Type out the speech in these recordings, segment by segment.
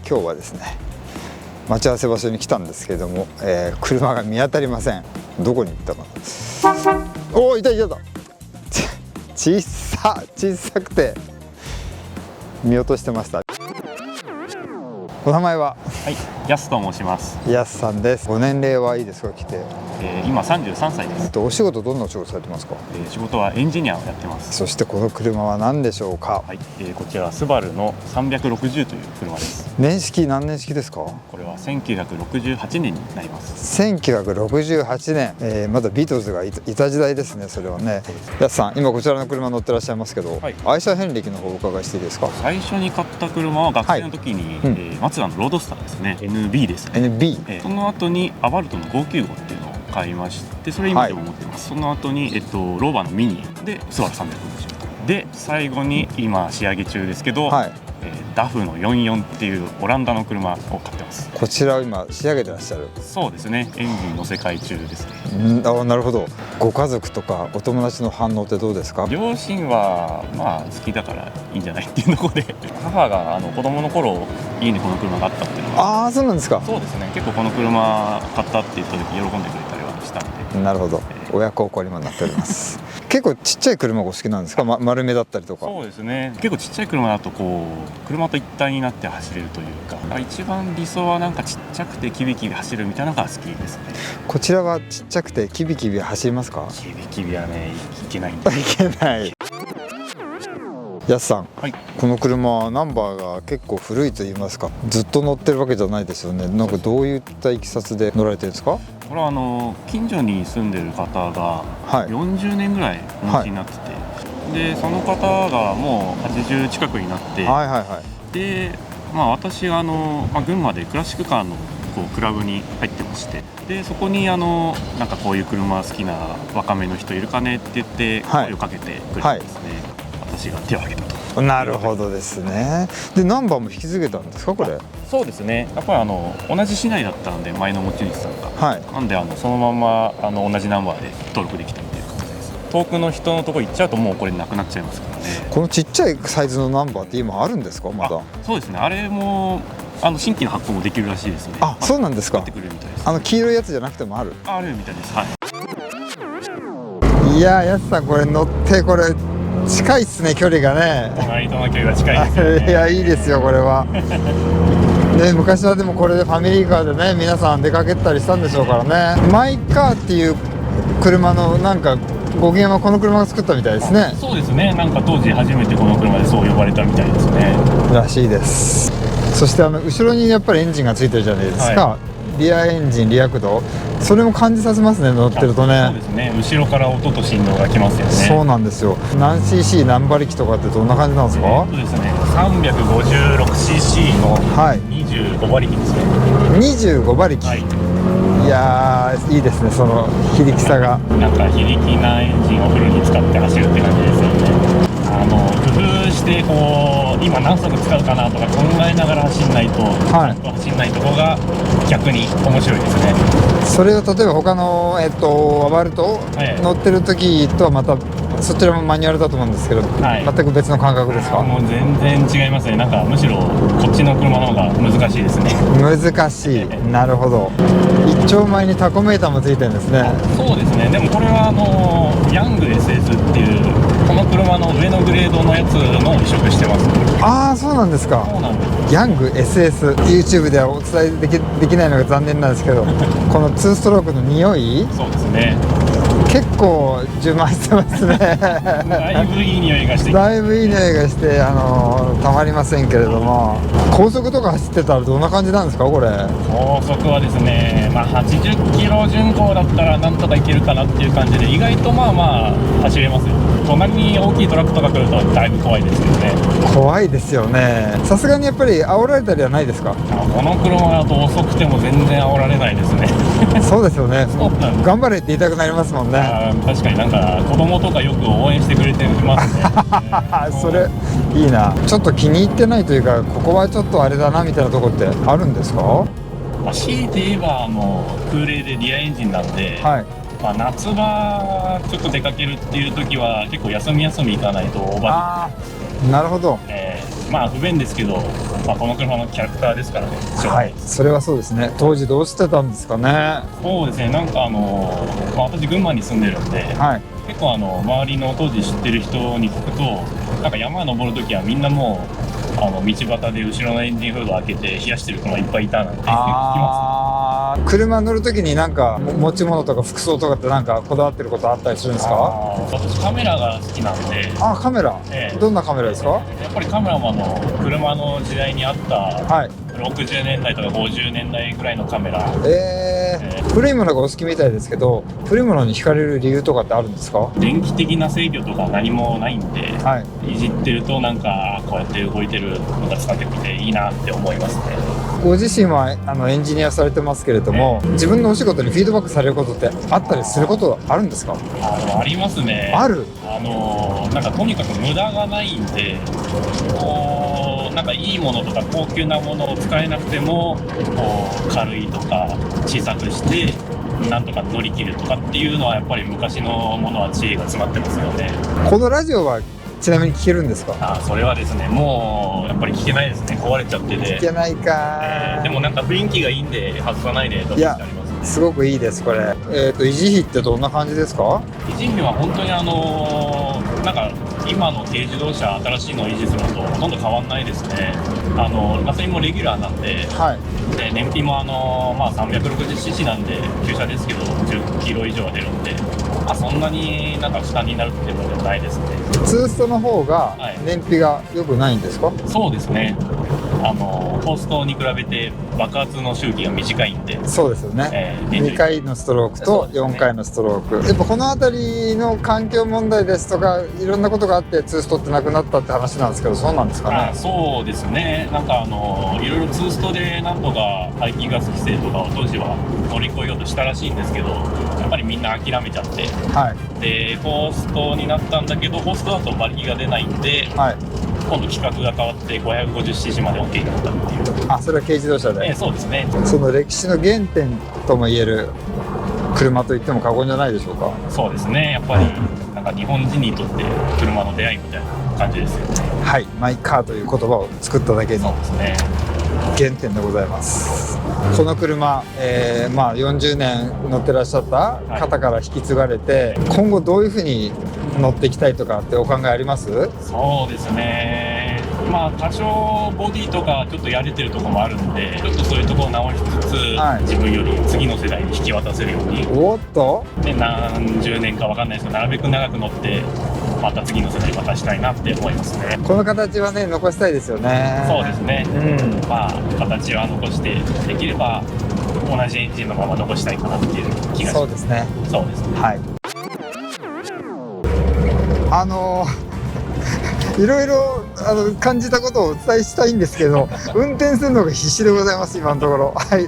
今日はですね待ち合わせ場所に来たんですけれども、車が見当たりません。どこに行ったかな。おお、いたいたいた。小さくて見落としてました。お名前は？はい、やすと申します。やすさんです。ご年齢はいいですか？来て。今33歳です。お仕事どんなお仕事されてますか？仕事はエンジニアをやってます。そしてこの車は何でしょうか？はい、こちらはスバルの360という車です。年式何年式ですか？これは1968年になります。1968年、まだビートルズがいた時代ですね。それはね。やすさん、今こちらの車乗ってらっしゃいますけど、はい、愛車遍歴の方お伺いしていいですか？最初に買った車は学生の時に、マツダのロードスターですね。NB ですね。NB、その後にアバルトの595っていうのを買いまして、それ今でも持ってます。その後にローバーのミニでスバル360で、最後に今仕上げ中ですけど、ダフの44っていうオランダの車を買ってます。こちらを今仕上げてらっしゃる？そうですね、エンジンの世界中ですね。なるほど。ご家族とかお友達の反応ってどうですか？両親はまあ好きだからいいんじゃないっていうところで、母が子供の頃家にこの車があったっていうのは。ああ、そうなんですか。そうですね、結構この車買ったって言った時喜んでくれたりはしたんで。なるほど、親孝行にもなっております結構ちっちゃい車がお好きなんですか？丸めだったりとか。そうですね、結構ちっちゃい車だと車と一体になって走れるというか、一番理想はなんかちっちゃくてキビキビ走るみたいなのが好きですね。こちらはちっちゃくてキビキビ走りますか？キビキビはね、いけないんで。いけない。やすさん、はい、この車はナンバーが結構古いと言いますか、ずっと乗ってるわけじゃないですよね。なんかどういったいきさつで乗られてるんですか？これは近所に住んでる方が40年ぐらいお持ちになってて、でその方がもう80近くになって、で、私が群馬でクラシックカーのクラブに入ってまして、でそこになんかこういう車好きな若めの人いるかねって言って声をかけてくれてですね、私が手を挙げたと。なるほどですね。でナンバーも引き継げたんですかこれ？そうですね、やっぱり同じ市内だったんで、前の持ち主さんが、なんでそのまま同じナンバーで登録できたっていう感じです。遠くの人のところ行っちゃうともうこれなくなっちゃいますからね。このちっちゃいサイズのナンバーって今あるんですか？まだ。そうですね、あれも新規の発行もできるらしいですね。あ、そうなんですか。黄色いやつじゃなくてもある？あるみたいです。はい。いやー、やすさんこれ乗ってこれ近いっすね、距離がね。隣との距離が近いですよね。いや、いいですよこれはね、昔はでもこれでファミリーカーでね皆さん出かけたりしたんでしょうからね。マイカーっていう車のなんか語源はこの車が作ったみたいですね。そうですね、なんか当時初めてこの車でそう呼ばれたみたいですね。らしいです。そして後ろにやっぱりエンジンがついてるじゃないですか、リアエンジン、リア駆動、それも感じさせますね、乗ってるとね。そうですね、後ろから音と振動がきますよね。そうなんですよ。何 cc 何馬力とかってどんな感じなんですか？そうですね、356cc の25馬力ですね。25馬力、いやー、いいですね、その非力さが。なんか非力なエンジンをフルに使って走るって感じですよね。工夫して今何速使うかなとか考えながら走んないと、走んないところが逆に面白いですね。それを例えば他のアバルト乗ってる時とはまたそちらもマニュアルだと思うんですけど、全く別の感覚ですか？もう全然違いますね。なんかむしろこっちの車の方が難しいですね。難しい。なるほど。一丁前にタコメーターもついてるんですね。そうですね。でもこれはヤング SS っていうこの車の上のグレードのやつの移植してます。ああ、そうなんですか。そうなんです。ヤング SS、 YouTube ではお伝えできないのが残念なんですけどこの2ストロークの匂い、そうですね、結構充満してますねだいぶいい匂いがしてだいぶいい匂いがしてたまりませんけれども、高速とか走ってたらどんな感じなんですかこれ？高速はですね、80キロ巡航だったらなんとかいけるかなっていう感じで、意外と走れますよ。隣に大きいトラックとか来るとだいぶ怖いですけどね。怖いですよね。さすがにやっぱり煽られたりはないですか？この車だと遅くても全然煽られないですねそうですよね。頑張れって言いたくなりますもんね。確かになんか子供とかよく応援してくれてますねそれいいな。ちょっと気に入ってないというか、ここはちょっとあれだなみたいなとこってあるんですか？強いて言えば空冷でリアエンジンなんで、夏場ちょっと出かけるっていう時は結構休み行かないとオーバー。なるほど。まあ不便ですけど、まあ、この車のキャラクターですからね。はい、それはそうですね。当時どうしてたんですかね。そうですね、なんかまあ、私群馬に住んでるんで、はい、結構周りの当時知ってる人に聞くと、なんか山登るときはみんなもう道端で後ろのエンジンフード開けて冷やしてる子がいっぱいいたなんて聞きます。車乗るときになんか持ち物とか服装とかってなんかこだわってることあったりするんですか？私カメラが好きなんで。カメラ、どんなカメラですか？やっぱりカメラも車の時代にあった、はい、60年代とか50年代ぐらいのカメラ。古いものがお好きみたいですけど、古いものに惹かれる理由とかってあるんですか？電気的な制御とか何もないんで、はい、いじってるとなんかこうやって動いてるのが伝わってきていいなって思いますね。ご自身はエンジニアされてますけれども、自分のお仕事にフィードバックされることってあったりすることあるんですか？ありますね。ある？なんかとにかく無駄がないんで、こうなんかいいものとか高級なものを使えなくてもこう軽いとか小さくしてなんとか乗り切るとかっていうのはやっぱり昔のものは知恵が詰まってますよね。このラジオはちなみに聞けるんですか？それはですね、もうやっぱり聞けないですね。壊れちゃってて。聞けないか、でもなんか雰囲気がいいんで外さないでと思ってありますね。すごくいいですこれ。維持費ってどんな感じですか？維持費は本当になんか今の軽自動車新しいのを維持するのとほとんど変わんないですね。ガソリンもレギュラーなんで、はい、で燃費もまあ 360cc なんで旧車ですけど10キロ以上は出るんで、そんなになんか負担になるってことはないですね。ツーストの方が燃費が良くないんですか？そうですね。フォーストに比べて爆発の周期が短いんで。そうですよね、2回のストロークと4回のストローク、やっぱこの辺りの環境問題ですとかいろんなことがあってツーストってなくなったって話なんですけど、そうなんですかね？そうですね。なんかいろいろツーストでなんとか排気ガス規制とかを当時は乗り越えようとしたらしいんですけど、やっぱりみんな諦めちゃって、はい、でフォーストになったんだけどフォーストだと馬力が出ないんで、はい、今度規格が変わって 550cc まで OK になったっていう。それは軽自動車で、そうですね。その歴史の原点ともいえる車といっても過言じゃないでしょうか？そうですね。やっぱりなんか日本人にとって車の出会いみたいな感じですよね。はい、マイカーという言葉を作っただけの原点でございます。この車、まあ40年乗ってらっしゃった方から引き継がれて、今後どういうふうに乗っていきたいとかってお考えあります？そうですね。まあ多少ボディとかちょっとやれてるところもあるんで、ちょっとそういうところを直しつつ、自分より次の世代に引き渡せるように。おっと？で何十年かわかんないですけど、なるべく長く乗ってまた次の世代に渡したいなって思いますね。この形はね残したいですよね。そうですね。まあ形は残してできれば同じエンジンのまま残したいかなっていう気がします。そうですね。そうですね。はい。いろいろ感じたことをお伝えしたいんですけど運転するのが必死でございます今のところ。はい。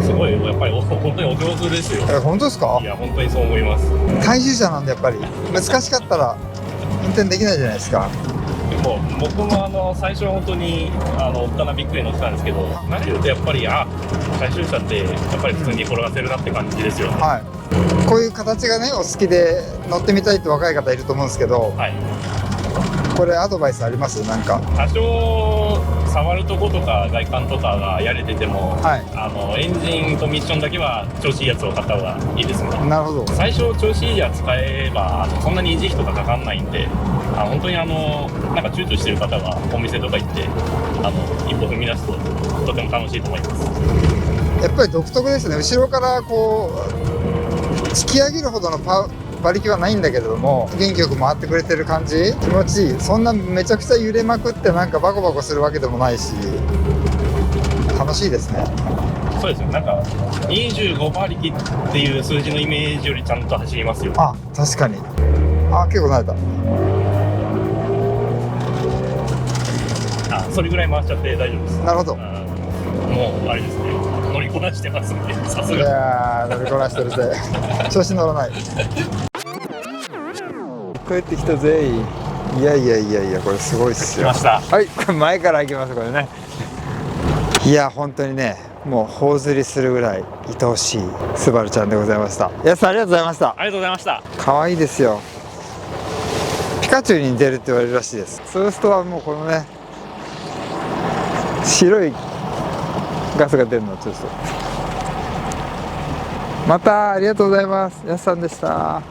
すごいやっぱり本当にお上手ですよ。本当ですか？いや本当にそう思います。大衆車なんでやっぱり難しかったら運転できないじゃないですか。でも僕も最初は本当におっかなびっくり乗ってたんですけど、慣れるとやっぱり大衆車ってやっぱり普通に転がせるなって感じですよね。はい。こういう形がねお好きで乗ってみたいって若い方いると思うんですけど、はい、これアドバイスあります？なんか多少触るとことか外観とかがやれてても、はい、エンジンとミッションだけは調子いいやつを買った方がいいですね。なるほど。最初調子いいやつ使えばそんなに維持費とかかかんないんで、本当になんか躊躇してる方はお店とか行って一歩踏み出すととても楽しいと思います。やっぱり独特ですね。後ろからこう突き上げるほどの馬力はないんだけれども元気よく回ってくれてる感じ気持ちいい。そんなめちゃくちゃ揺れまくってなんかバコバコするわけでもないし楽しいですね。そうですよ。なんか25馬力っていう数字のイメージよりちゃんと走りますよ。確かに。結構慣れた。それぐらい回しちゃって大丈夫です。なるほど。もうあれですね、乗りこなしてますんで。さすが。いや乗りこなしてるぜ調子乗らない。帰ってきたぜ。いやこれすごいっすよ。来ました。はい、これ前から行きますこれね。いや本当にねもう頬ずりするぐらい愛おしいスバルちゃんでございました。やすさんありがとうございました。ありがとうございました。可愛いですよ。ピカチュウに似てるって言われるらしいです。そうするともうこのね白いガスが出るのをちょっと。またありがとうございます。やすさんでした。